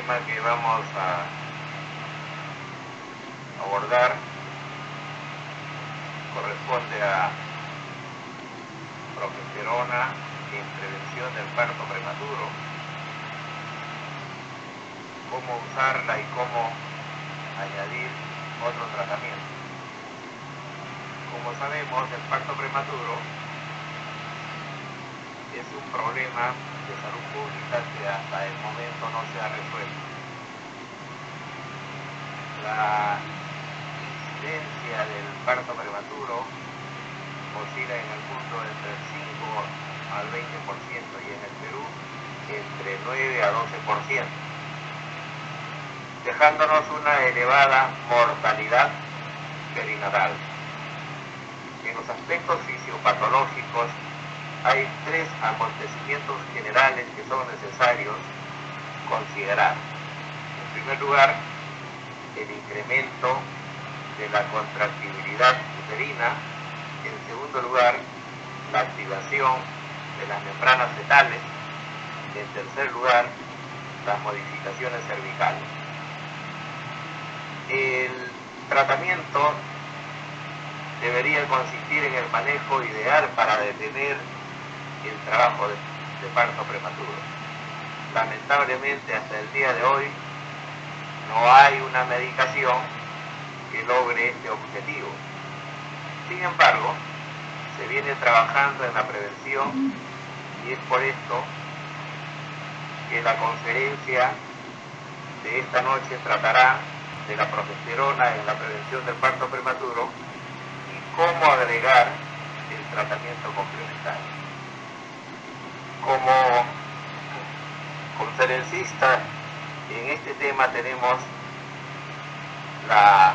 tema que vamos a abordar corresponde a progesterona en prevención del parto prematuro, cómo usarla y cómo añadir otro tratamiento. Como sabemos, el parto prematuro es un problema de salud pública que hasta el momento no se ha resuelto. La incidencia del parto prematuro oscila en el mundo entre el 5 al 20% y en el Perú entre 9 a 12%, dejándonos una elevada mortalidad perinatal. En los aspectos fisiopatológicos hay tres acontecimientos generales que son necesarios considerar. En primer lugar, el incremento de la contractibilidad uterina. En segundo lugar, la activación de las membranas fetales. En tercer lugar, las modificaciones cervicales. El tratamiento debería consistir en el manejo ideal para detener el trabajo de parto prematuro. Lamentablemente, hasta el día de hoy, no hay una medicación que logre este objetivo. Sin embargo, se viene trabajando en la prevención y es por esto que la conferencia de esta noche tratará de la progesterona en la prevención del parto prematuro y cómo agregar el tratamiento complementario. Como conferencista en este tema tenemos la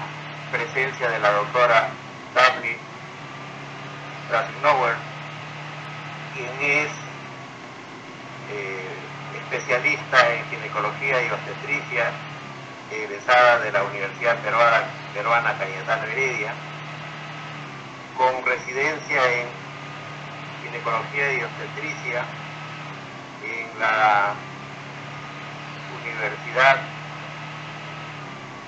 presencia de la doctora Daphne Drasnauer, quien es especialista en ginecología y obstetricia, egresada de la Universidad Peruana Cayetano Heredia, con residencia en ginecología y obstetricia en la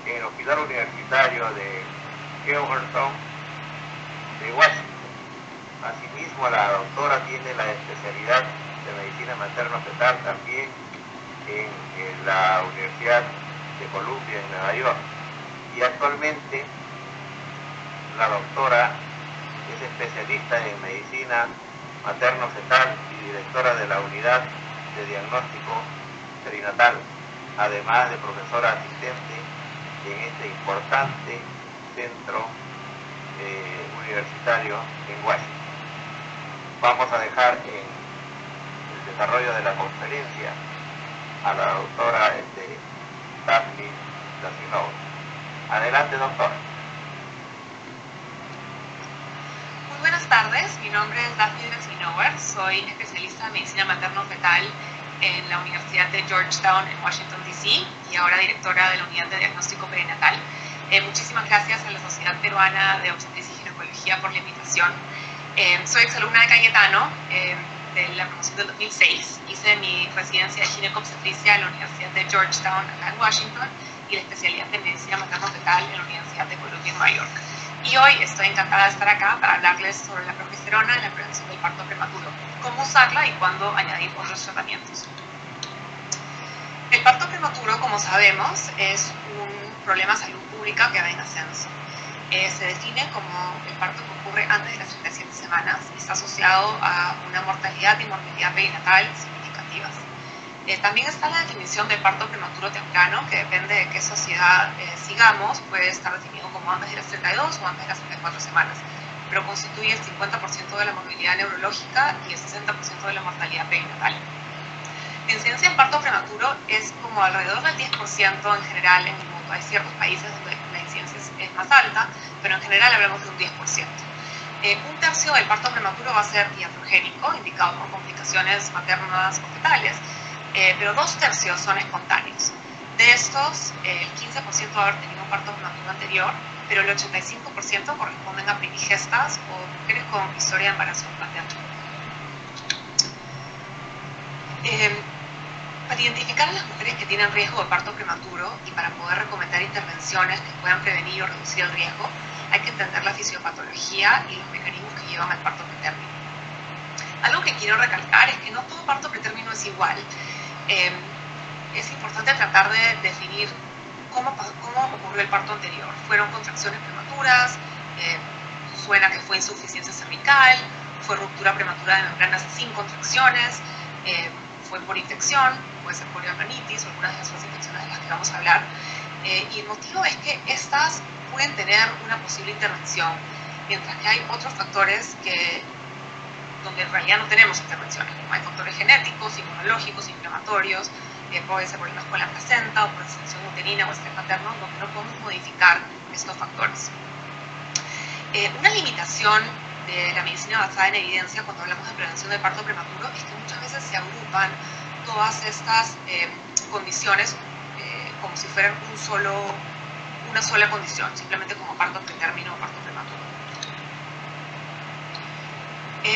en el Hospital Universitario de Georgetown de Washington. Asimismo, la doctora tiene la especialidad de medicina materno-fetal también en la Universidad de Columbia en Nueva York. Y actualmente la doctora es especialista en medicina materno-fetal y directora de la unidad de diagnóstico perinatal, además de profesora asistente en este importante centro universitario en Washington. Vamos a dejar en el desarrollo de la conferencia a la doctora Daphne Drasnauer. Adelante, doctora. Muy buenas tardes, mi nombre es Daphne Drasnauer, soy especialista en medicina materno-fetal en la Universidad de Georgetown en Washington, D.C. y ahora directora de la unidad de diagnóstico perinatal. Muchísimas gracias a la Sociedad Peruana de Obstetricia y Ginecología por la invitación. Soy exalumna de Cayetano de la promoción del 2006. Hice mi residencia de gineco-obstetricia en la Universidad de Georgetown acá en Washington y la especialidad de medicina materno-fetal en la Universidad de Columbia en Nueva York. Y hoy estoy encantada de estar acá para hablarles sobre la progesterona en la prevención del parto prematuro, cómo usarla y cuándo añadir otros tratamientos. El parto prematuro, como sabemos, es un problema de salud pública que va en ascenso. Se define como el parto que ocurre antes de las 37 semanas y está asociado a una mortalidad y morbilidad perinatal significativas. También está la definición de parto prematuro temprano, que depende de qué sociedad sigamos, puede estar definido como antes de las 32 o antes de las 34 semanas, pero constituye el 50% de la morbilidad neurológica y el 60% de la mortalidad perinatal. La incidencia en parto prematuro es como alrededor del 10% en general en el mundo. Hay ciertos países donde la incidencia es más alta, pero en general hablamos de un 10%. Un tercio del parto prematuro va a ser iatrogénico, indicado por complicaciones maternas o fetales, pero 2/3 son espontáneos. De estos, el 15% va a haber tenido un parto prematuro anterior, pero el 85% corresponden a primigestas o mujeres con historia de embarazo materno. Para identificar a las mujeres que tienen riesgo de parto prematuro y para poder recomendar intervenciones que puedan prevenir o reducir el riesgo, hay que entender la fisiopatología y los mecanismos que llevan al parto pretérmino. Algo que quiero recalcar es que no todo parto pretérmino es igual. Es importante tratar de definir cómo ocurrió el parto anterior. ¿Fueron contracciones prematuras? ¿Suena que fue insuficiencia cervical? ¿Fue ruptura prematura de membranas sin contracciones? ¿Fue por infección? Puede ser poliomielitis o algunas de las otras infecciones de las que vamos a hablar. Y el motivo es que estas pueden tener una posible intervención, mientras que hay otros factores donde en realidad no tenemos intervenciones, como hay factores genéticos, inmunológicos, inflamatorios, puede ser problemas con la placenta o por disfunción uterina o estrés materno, donde no podemos modificar estos factores. Una limitación de la medicina basada en evidencia cuando hablamos de prevención del parto prematuro es que muchas veces se agrupan todas estas condiciones como si fueran una sola condición, simplemente como parto pretérmino o parto prematuro.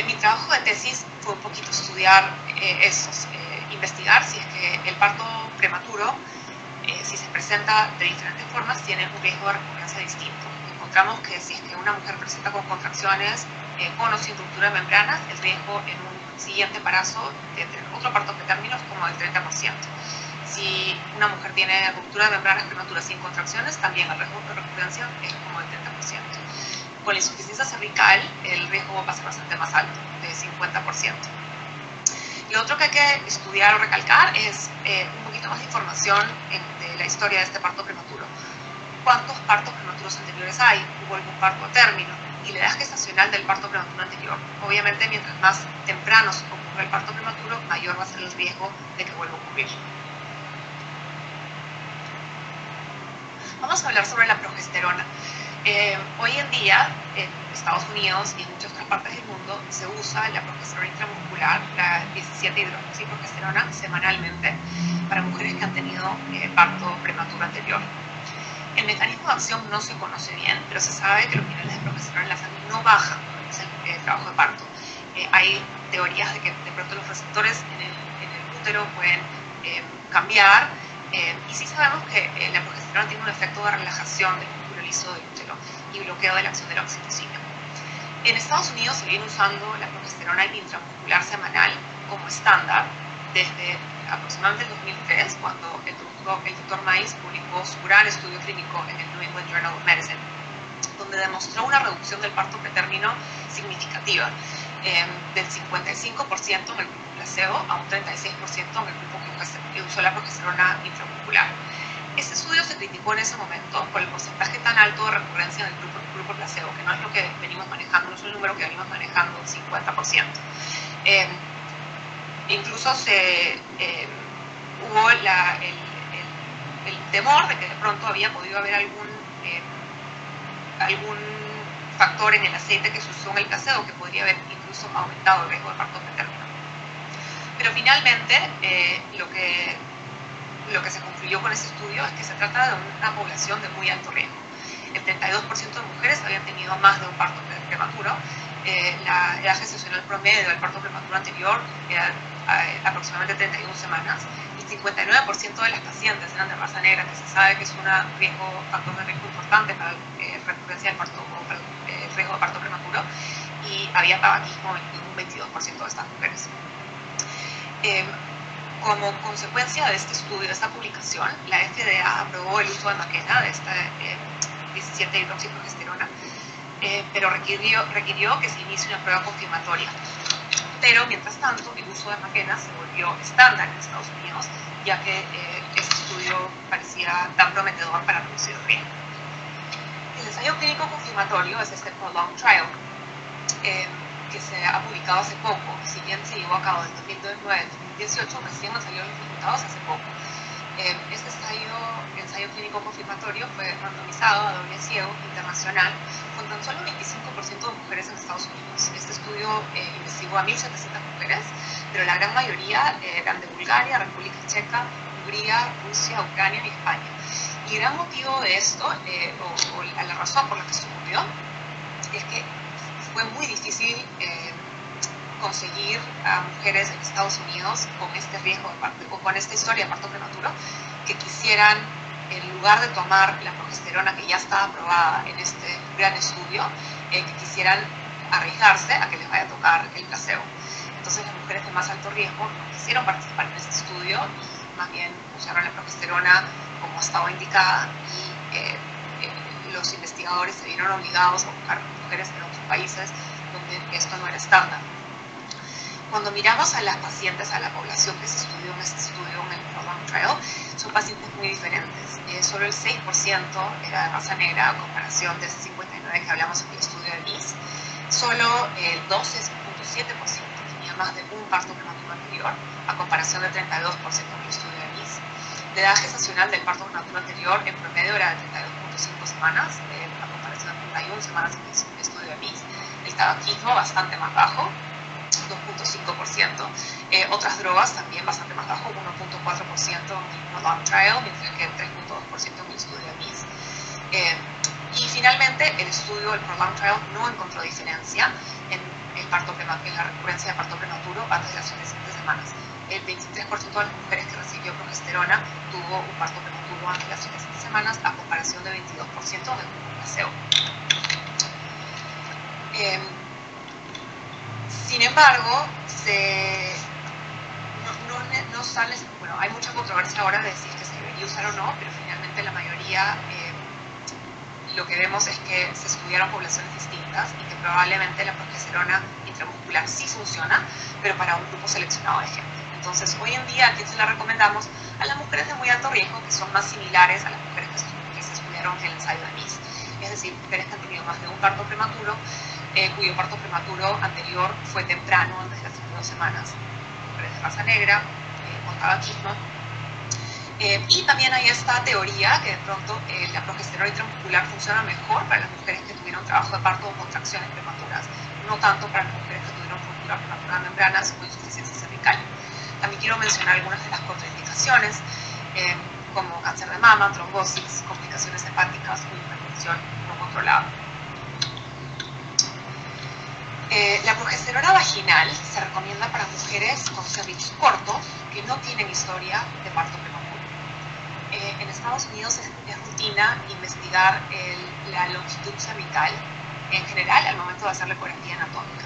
Mi trabajo de tesis fue un poquito estudiar investigar si es que el parto prematuro, si se presenta de diferentes formas, tiene un riesgo de recurrencia distinto. Encontramos que si es que una mujer presenta con contracciones, con o sin ruptura de membranas, el riesgo en un siguiente embarazo de tener otro parto pretérmino es como del 30%. Si una mujer tiene ruptura de membranas prematuras sin contracciones, también el riesgo de recurrencia es como del 30%. Con la insuficiencia cervical, el riesgo va a ser bastante más alto, de 50%. Lo otro que hay que estudiar o recalcar es un poquito más de información de la historia de este parto prematuro. ¿Cuántos partos prematuros anteriores hay? ¿Hubo algún parto a término? Y la edad gestacional del parto prematuro anterior. Obviamente, mientras más temprano ocurre el parto prematuro, mayor va a ser el riesgo de que vuelva a ocurrir. Vamos a hablar sobre la progesterona. Hoy en día, en Estados Unidos y en muchas otras partes del mundo, se usa la progesterona intramuscular, la 17-hidroxiprogesterona, semanalmente para mujeres que han tenido parto prematuro anterior. El mecanismo de acción no se conoce bien, pero se sabe que los niveles de progesterona en la sangre no bajan durante el trabajo de parto. Hay teorías de que de pronto los receptores en el útero pueden cambiar, y sí sabemos que la progesterona tiene un efecto de relajación del músculo liso del útero y bloqueo de la acción de la oxitocina. En Estados Unidos se viene usando la progesterona intramuscular semanal como estándar desde aproximadamente el 2003, cuando el doctor Mais publicó su gran estudio clínico en el New England Journal of Medicine, donde demostró una reducción del parto pretérmino significativa, del 55% en el grupo placebo a un 36% en el grupo que usó la progesterona intramuscular. Este estudio se criticó en ese momento por el porcentaje tan alto de recurrencia en el grupo placebo, que no es lo que venimos manejando, no es el número que venimos manejando, 50%. Incluso hubo el temor de que de pronto había podido haber algún factor en el aceite que se usó en el placebo que podría haber incluso aumentado el riesgo de parto pretérmino. Pero finalmente lo que se concluyó con ese estudio es que se trata de una población de muy alto riesgo. El 32% de mujeres habían tenido más de un parto prematuro. La edad gestacional promedio del parto prematuro anterior era aproximadamente 31 semanas. El 59% de las pacientes eran de raza negra, que se sabe que es un factor de riesgo importante para la recurrencia del parto o para el riesgo de parto prematuro, y había tabaquismo en un 22% de estas mujeres. Como consecuencia de este estudio, de esta publicación, la FDA aprobó el uso de maquena de esta 17-hidroxiprogesterona, pero requirió que se inicie una prueba confirmatoria. Pero, mientras tanto, el uso de maquena se volvió estándar en Estados Unidos, ya que este estudio parecía tan prometedor para reducir el riesgo. El ensayo clínico confirmatorio es este Prolonged Trial, que se ha publicado hace poco. Si bien se llevó a cabo en 2009 2018, recién han salido los resultados hace poco. Este ensayo clínico confirmatorio fue randomizado a doble ciego internacional con tan solo 25% de mujeres en Estados Unidos. Este estudio investigó a 1.700 mujeres, pero la gran mayoría eran de Bulgaria, República Checa, Hungría, Rusia, Ucrania y España. Y el gran motivo de esto, o la razón por la que esto ocurrió, es que fue muy difícil conseguir a mujeres en Estados Unidos con este riesgo o con esta historia de parto prematuro que quisieran, en lugar de tomar la progesterona que ya estaba aprobada en este gran estudio, que quisieran arriesgarse a que les vaya a tocar el placebo. Entonces las mujeres de más alto riesgo no quisieron participar en este estudio y más bien usaron la progesterona como estaba indicada y los investigadores se vieron obligados a buscar mujeres en otros países donde esto no era estándar. Cuando miramos a las pacientes, a la población que se estudió en este estudio, en el Prolonged Trial, son pacientes muy diferentes. Solo el 6% era de raza negra, a comparación de ese 59% que hablamos en el estudio de MIS. Solo el 12.7% tenía más de un parto prematuro anterior, a comparación del 32% en el estudio de MIS. La edad gestacional del parto prematuro anterior en promedio era de 32.5 semanas, a comparación de 31 semanas en el estudio de MIS. El tabaquismo bastante más bajo, 2.5%. Otras drogas también bastante más bajo, 1.4% en el Prolonged Trial, mientras que 3.2% en el estudio de MIS. Y finalmente, el estudio del Prolonged Trial no encontró diferencia en la recurrencia de parto prematuro antes de las 37 semanas. El 23% de las mujeres que recibió progesterona tuvo un parto prematuro antes de las 37 semanas, a comparación de 22% de un placebo. Sin embargo, hay mucha controversia ahora de si es que se debería usar o no, pero finalmente la mayoría lo que vemos es que se estudiaron poblaciones distintas y que probablemente la progesterona intramuscular sí funciona, pero para un grupo seleccionado de gente. Entonces, hoy en día, ¿a quién se la recomendamos? A las mujeres de muy alto riesgo, que son más similares a las mujeres que se estudiaron en el ensayo de MIS. Es decir, mujeres que han tenido más de un parto prematuro, cuyo parto prematuro anterior fue temprano, antes de las 32 semanas, mujeres de raza negra, con tabaquismo. Y también hay esta teoría que de pronto la progesterona intramuscular funciona mejor para las mujeres que tuvieron trabajo de parto o contracciones prematuras, no tanto para las mujeres que tuvieron ruptura prematura de membranas o insuficiencia cervical. También quiero mencionar algunas de las contraindicaciones, como cáncer de mama, trombosis, complicaciones hepáticas o hipertensión no controlada. La progesterona vaginal se recomienda para mujeres con cervix corto que no tienen historia de parto prematuro. En Estados Unidos es rutina investigar la longitud cervical en general al momento de hacer la ecografía anatómica.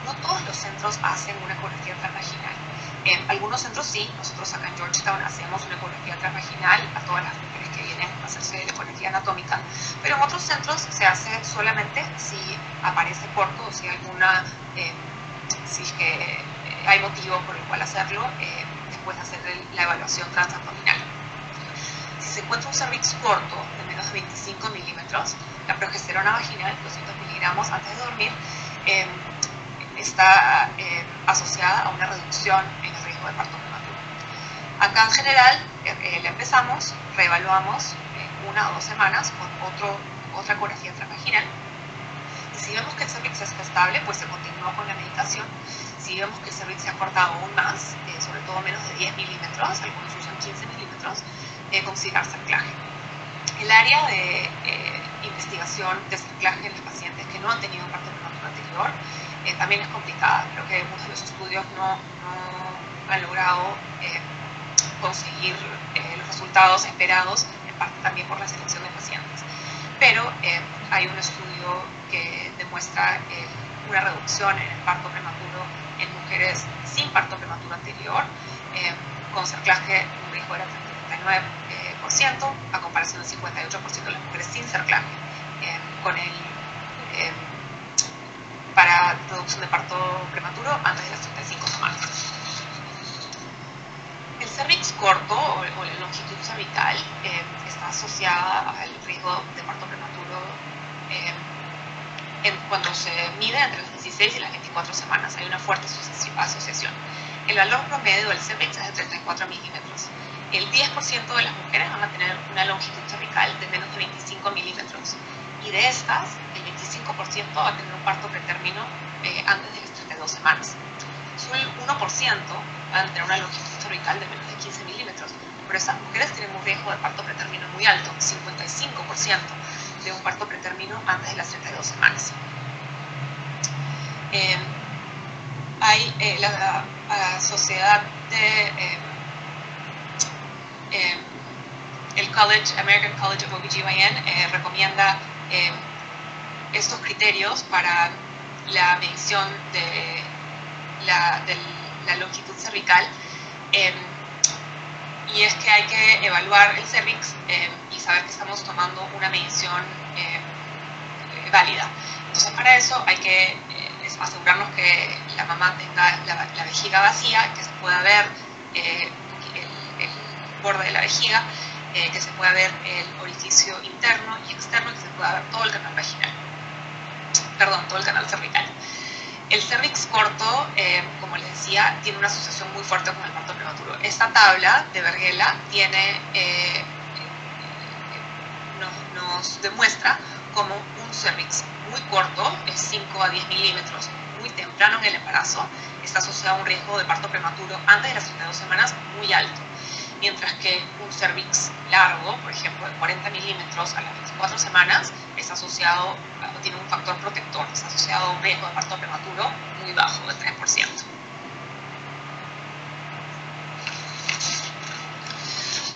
No todos los centros hacen una ecografía transvaginal. Algunos centros sí, nosotros acá en Georgetown hacemos una ecografía transvaginal a todas las mujeres que vienen a hacerse la ecografía anatómica, pero en otros centros se hace solamente si aparece corto o si si es que hay motivo por el cual hacerlo después de hacer la evaluación transabdominal. Si se encuentra un cervix corto de menos de 25 milímetros, la progesterona vaginal, 200 miligramos antes de dormir, está asociada a una reducción en el riesgo de parto prematuro. Acá en general la empezamos, reevaluamos 1 o 2 semanas con otra ecografía transvaginal. Y si vemos que el cervix está estable, pues se continúa con la medicación. Si vemos que el cervix se ha cortado aún más, sobre todo menos de 10 milímetros, algunos usan 15 milímetros, considerar cerclaje. El área de investigación de cerclaje en los pacientes que no han tenido un parto prematuro anterior también es complicada. Creo que muchos de los estudios no han logrado conseguir los resultados esperados, en parte también por la selección de pacientes. Pero hay un estudio que demuestra una reducción en el parto prematuro en mujeres sin parto prematuro anterior, con cerclaje un riesgo era 39%, a comparación del 58% de las mujeres sin cerclaje, para reducción de parto prematuro antes de las 35 semanas. El cervix corto o la longitud cervical está asociada al riesgo de parto prematuro cuando se mide entre las 16 y las 24 semanas. Hay una fuerte asociación. El valor promedio del cervix es de 34 milímetros. El 10% de las mujeres van a tener una longitud cervical de menos de 25 milímetros. Y de estas, el 25% va a tener un parto pretérmino antes de las 32 semanas. Solo el 1% van a tener una longitud cervical de menos de 15 milímetros. Pero estas mujeres tienen un riesgo de parto pretérmino muy alto, 55% de un parto pretérmino antes de las 32 semanas. hay la sociedad de el American College of OBGYN recomienda estos criterios para la medición de la longitud cervical, y es que hay que evaluar el cervix y saber que estamos tomando una medición válida. Entonces, para eso hay que asegurarnos que la mamá tenga la vejiga vacía, que se pueda ver el borde de la vejiga, que se pueda ver el orificio interno y externo, que se pueda ver todo el canal vaginal, perdón, todo el canal cervical. El cervix corto, como les decía, tiene una asociación muy fuerte con el parto prematuro. Esta tabla de Berghella nos demuestra cómo un cervix muy corto, es 5 a 10 milímetros, muy temprano en el embarazo, está asociado a un riesgo de parto prematuro antes de las 32 semanas muy alto. Mientras que un cervix largo, por ejemplo, de 40 milímetros a las 24 semanas, está asociado, tiene un factor protector, está asociado a un riesgo de parto prematuro muy bajo, del 3%.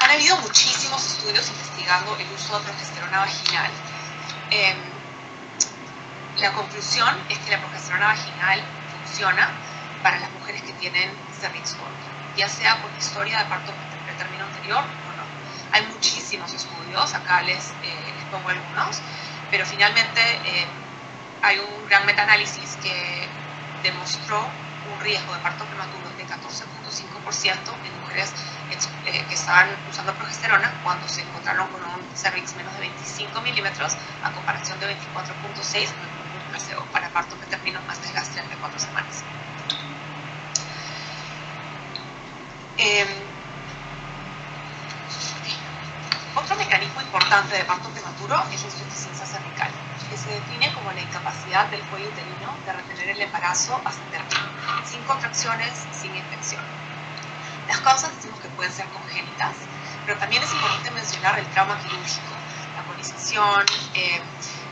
Han habido muchísimos estudios investigando el uso de progesterona vaginal. La conclusión es que la progesterona vaginal funciona para las mujeres que tienen cervix corto, ya sea con historia de parto término anterior o no. Hay muchísimos estudios, acá les pongo algunos, pero finalmente hay un gran metaanálisis que demostró un riesgo de parto prematuro de 14.5% en mujeres que estaban usando progesterona cuando se encontraron con un cervix menos de 25 milímetros a comparación de 24.6 en el grupo placebo para parto que terminó más de las 34 semanas. Otro mecanismo importante de parto prematuro es la insuficiencia cervical, que se define como la incapacidad del cuello uterino de retener el embarazo hasta término, sin contracciones, sin infección. Las causas decimos que pueden ser congénitas, pero también es importante mencionar el trauma quirúrgico, la agonización,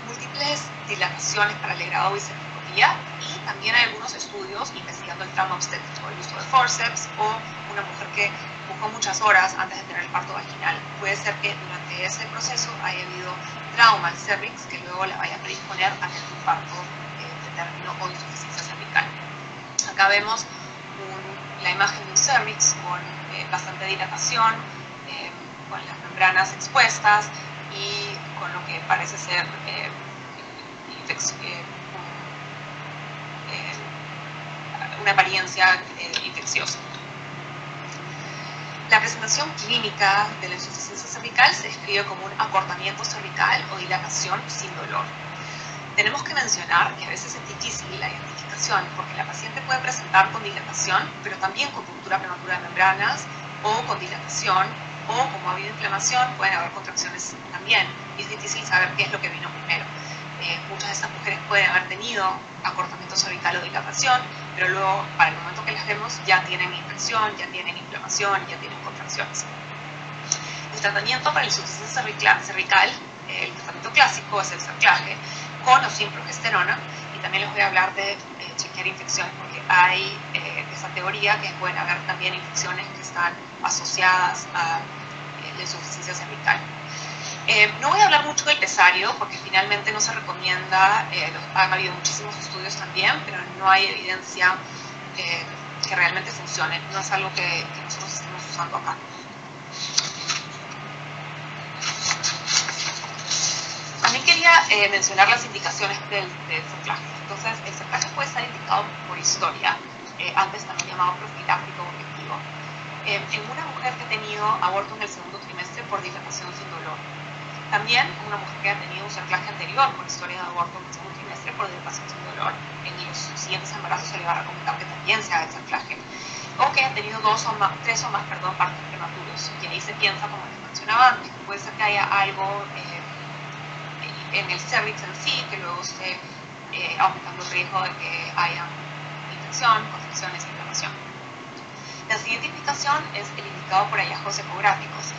múltiples dilataciones para el grado de bicepticopía, y también hay algunos estudios investigando el trauma obstétrico, el uso de forceps o una mujer que buscó muchas horas antes de tener el parto vaginal. Puede ser que durante ese proceso haya habido trauma al cervix que luego la vaya a predisponer a tener un parto de término o insuficiencia cervical. Acá vemos la imagen de un cervix con bastante dilatación, con las membranas expuestas y con lo que parece ser una apariencia infecciosa. La presentación clínica de la insuficiencia cervical se describe como un acortamiento cervical o dilatación sin dolor. Tenemos que mencionar que a veces es difícil la identificación porque la paciente puede presentar con dilatación, pero también con ruptura prematura de membranas o con dilatación, o como ha habido inflamación pueden haber contracciones también, y es difícil saber qué es lo que vino primero. Muchas de estas mujeres pueden haber tenido acortamiento cervical o dilatación, pero luego para el momento que las vemos ya tienen infección, ya tienen inflamación, ya tienen contracciones. El tratamiento para la insuficiencia cervical, el tratamiento clásico es el cerclaje con o sin progesterona, y también les voy a hablar de chequear infecciones porque hay esa teoría que pueden haber también infecciones que están asociadas a la insuficiencia cervical. No voy a hablar mucho del pesario porque finalmente no se recomienda, han habido muchísimos estudios también, pero no hay evidencia que realmente funcione, no es algo que nosotros estemos usando acá. También quería mencionar las indicaciones del cerclaje. Entonces, el cerclaje puede estar indicado por historia, antes también llamado profiláctico objetivo, en una mujer que ha tenido aborto en el segundo trimestre por dilatación sin dolor. También una mujer que ha tenido un cerclaje anterior por historia de aborto en el segundo trimestre por dilatación sin dolor. En los siguientes embarazos se le va a recomendar que también se haga el cerclaje. O que ha tenido tres o más partos prematuros. Y ahí se piensa, como les mencionaba antes, que puede ser que haya algo en el cervix en sí, que luego esté aumentando el riesgo de que haya infección, contracciones e inflamación. La siguiente indicación es el indicado por hallazgos ecográficos.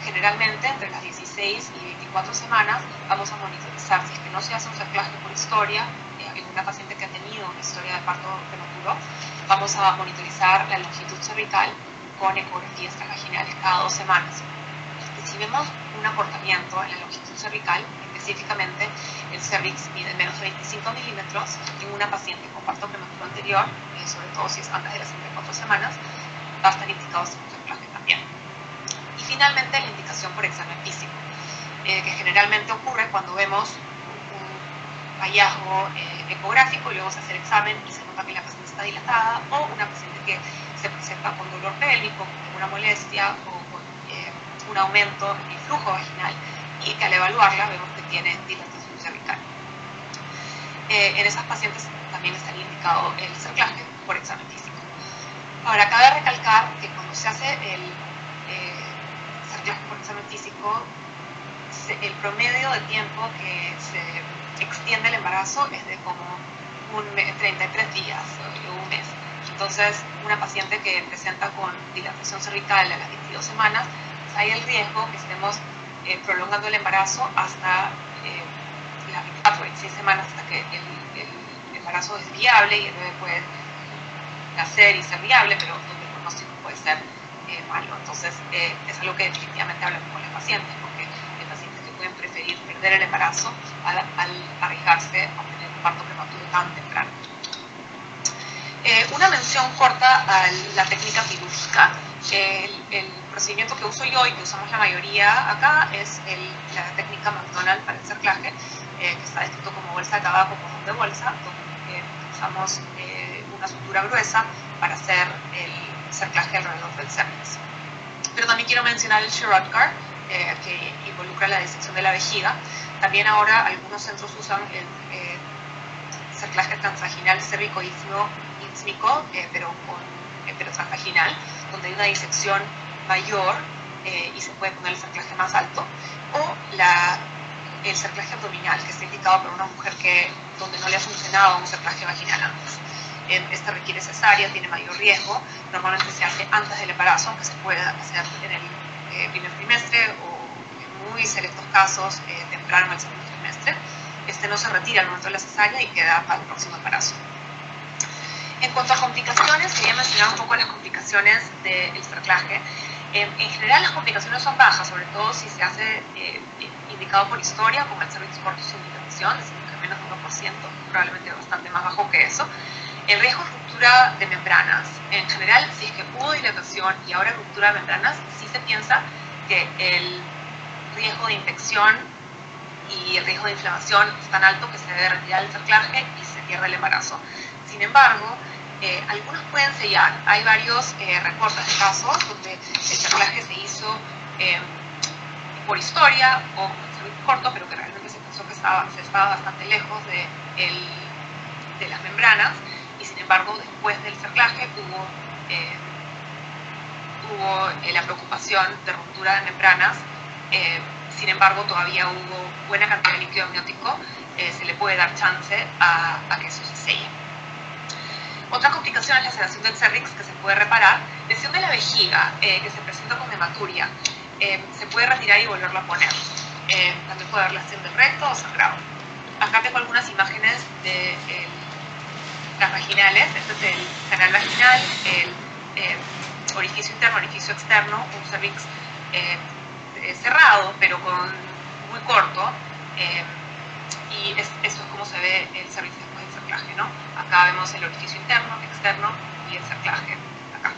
Generalmente, entre las 16 y 24 semanas, vamos a monitorizar si es que no se hace un cerclaje por historia en una paciente que ha tenido una historia de parto prematuro, vamos a monitorizar la longitud cervical con ecografías transvaginales cada 2 semanas. Y si vemos un acortamiento en la longitud cervical, específicamente el cervix mide menos de 25 milímetros en una paciente con parto prematuro anterior, sobre todo si es antes de las 34 semanas, va a estar indicado un cerclaje también. Y finalmente la indicación por examen físico, que generalmente ocurre cuando vemos un hallazgo ecográfico y luego se hace el examen y se nota que la paciente está dilatada, o una paciente que se presenta con dolor pélvico, con alguna molestia o con un aumento en el flujo vaginal, y que al evaluarla vemos que tiene dilatación cervical. En esas pacientes también estaría indicado el cerclaje por examen físico. Ahora, cabe recalcar que cuando se hace el cerclaje por examen físico, el promedio de tiempo que se extiende el embarazo es de como 33 días o un mes. Entonces, una paciente que presenta con dilatación cervical a las 22 semanas, pues hay el riesgo que estemos prolongando el embarazo hasta las 24, 26 semanas, hasta que el embarazo es viable y el bebé puede nacer y ser viable, pero donde el pronóstico puede ser malo. Entonces, es algo que definitivamente hablamos con los pacientes, porque hay pacientes que pueden preferir perder el embarazo al arriesgarse a tener un parto prematuro tan temprano. Una mención corta a la técnica quirúrgica. El procedimiento que uso yo y que usamos la mayoría acá es la técnica McDonald para el cerclaje, que está descrito como bolsa de tabaco, cordón de bolsa, donde usamos una sutura gruesa para hacer el cerclaje alrededor del cervix. Pero también quiero mencionar el Sherrod-Car, que involucra la disección de la vejiga. También ahora algunos centros usan el cerclaje transvaginal cérvico-ísmico, pero transvaginal, donde hay una disección mayor y se puede poner el cerclaje más alto, o el cerclaje abdominal, que está indicado para una mujer donde no le ha funcionado un cerclaje vaginal antes. Este requiere cesárea, tiene mayor riesgo, normalmente se hace antes del embarazo, aunque se puede hacer en el primer trimestre o en muy selectos casos temprano en el segundo trimestre. Este no se retira al momento de la cesárea y queda para el próximo embarazo. En cuanto a complicaciones, quería mencionar un poco las complicaciones del cerclaje. En general las complicaciones son bajas, sobre todo si se hace indicado por historia, como el cervix corto sin dilatación, decimos que menos de 1%, probablemente bastante más bajo que eso. El riesgo de ruptura de membranas, en general, si es que hubo dilatación y ahora ruptura de membranas, sí se piensa que el riesgo de infección y el riesgo de inflamación es tan alto que se debe retirar el cerclaje y se pierde el embarazo. Sin embargo, algunos pueden sellar. Hay varios reportes de casos donde el cerclaje se hizo por historia o con el cervix corto, pero que realmente se pensó que se estaba bastante lejos de las membranas, y sin embargo después del cerclaje hubo la preocupación de ruptura de membranas. Sin embargo, todavía hubo buena cantidad de líquido amniótico, se le puede dar chance a que eso se selle. Otra complicación es la sedación del cervix, que se puede reparar. Lesión de la vejiga, que se presenta con hematuria, se puede retirar y volverlo a poner. También puede haber lesión del recto o sangrado. Acá tengo algunas imágenes de transvaginales. Este es el canal vaginal, el orificio interno, orificio externo, un cervix cerrado, pero muy corto. Y eso es como se ve el cervix después del cerclaje, ¿no? Acá vemos el orificio interno, externo y el cerclaje acá.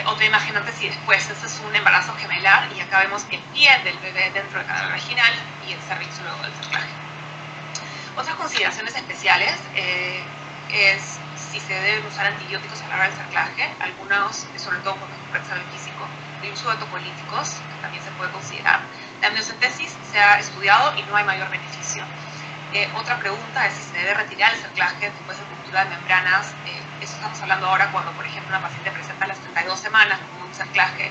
Otra imagen antes y después. Este es un embarazo gemelar y acá vemos el pie del bebé dentro del canal vaginal y el cervix luego del cerclaje. Otras consideraciones especiales es si se deben usar antibióticos a la hora del cerclaje, algunos, sobre todo por el examen físico, el uso de tocolíticos, que también se puede considerar. La amniocentesis se ha estudiado y no hay mayor beneficio. Otra pregunta es si se debe retirar el cerclaje después de ruptura de membranas. Eso estamos hablando ahora cuando, por ejemplo, una paciente presenta a las 32 semanas con un cerclaje,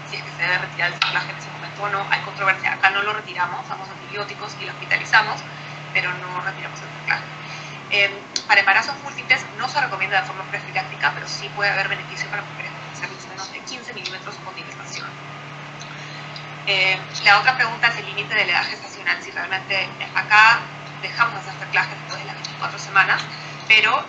si es que se debe retirar el cerclaje en ese momento o no. Hay controversia. Acá no lo retiramos, damos antibióticos y lo hospitalizamos, pero no retiramos el cerclaje. Para embarazos múltiples no se recomienda de forma profiláctica, pero sí puede haber beneficio para mujeres con cervix menos de 15 milímetros con dilatación. La otra pregunta es el límite de la edad gestacional, si realmente acá dejamos de hacer cerclaje después de las 24 semanas, pero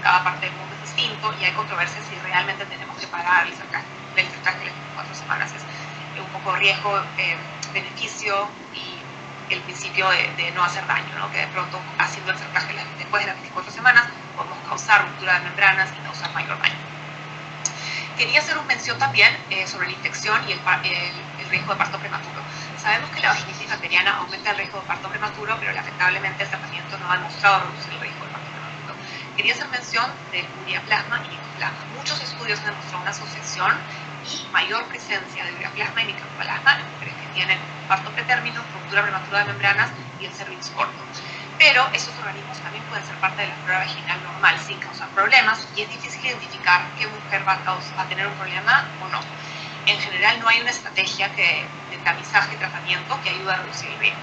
cada parte del mundo es distinto y hay controversias si realmente tenemos que parar el cerclaje de las 24 semanas. Es un poco riesgo, beneficio y el principio de no hacer daño, ¿no? Que de pronto haciendo el cerclaje después de las 24 semanas podemos causar ruptura de membranas y causar mayor daño. Quería hacer una mención también sobre la infección y el riesgo de parto prematuro. Sabemos que la vaginitis bacteriana aumenta el riesgo de parto prematuro, pero lamentablemente el tratamiento no ha demostrado reducir el riesgo de parto prematuro. Quería hacer mención de ureaplasma y micoplasma. Muchos estudios han demostrado una asociación y mayor presencia de ureaplasma y micoplasma en mujeres que tienen parto pretérmino, ruptura prematura de membranas y el cervix corto. Pero estos organismos también pueden ser parte de la flora vaginal normal sin causar problemas y es difícil identificar qué mujer va a tener un problema o no. En general no hay una estrategia de tamizaje y tratamiento que ayude a reducir el riesgo.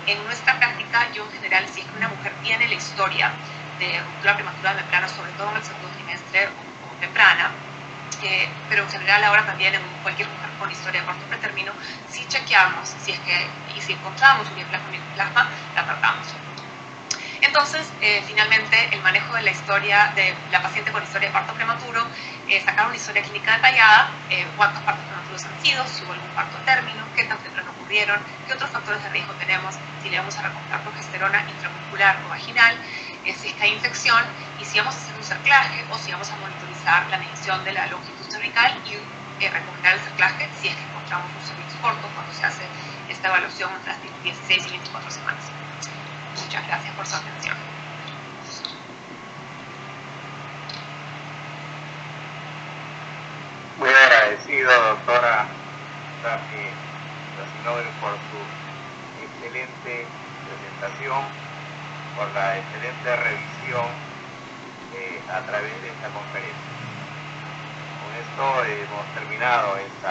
En nuestra práctica, yo en general, si es que una mujer tiene la historia de ruptura prematura de membranas, sobre todo en el segundo trimestre o temprana, pero en general ahora también en cualquier mujer con historia de parto pretérmino, si chequeamos y si encontramos ureaplasma o micoplasma, la tratamos. Entonces, finalmente, el manejo de la historia de la paciente con historia de parto prematuro, sacar una historia clínica detallada, cuántos partos prematuros han sido, si hubo algún parto a término, qué tan temprano ocurrieron, qué otros factores de riesgo tenemos, si le vamos a recomendar progesterona intramuscular o vaginal, si es que hay infección, y si vamos a hacer un cerclaje o si vamos a monitorizar la medición de la longitud cervical y recomendar el cerclaje si es que encontramos un cervix corto cuando se hace esta evaluación entre las 16 y 24 semanas. Muchas gracias por su atención. Muy agradecido, doctora Daphne Gassinover, por su excelente presentación, por la excelente revisión a través de esta conferencia. Con esto hemos terminado este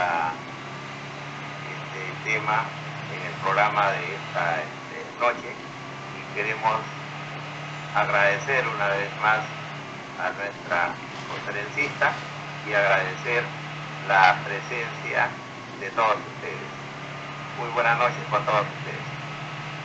tema en el programa de esta noche. Queremos agradecer una vez más a nuestra conferencista y agradecer la presencia de todos ustedes. Muy buenas noches con todos ustedes.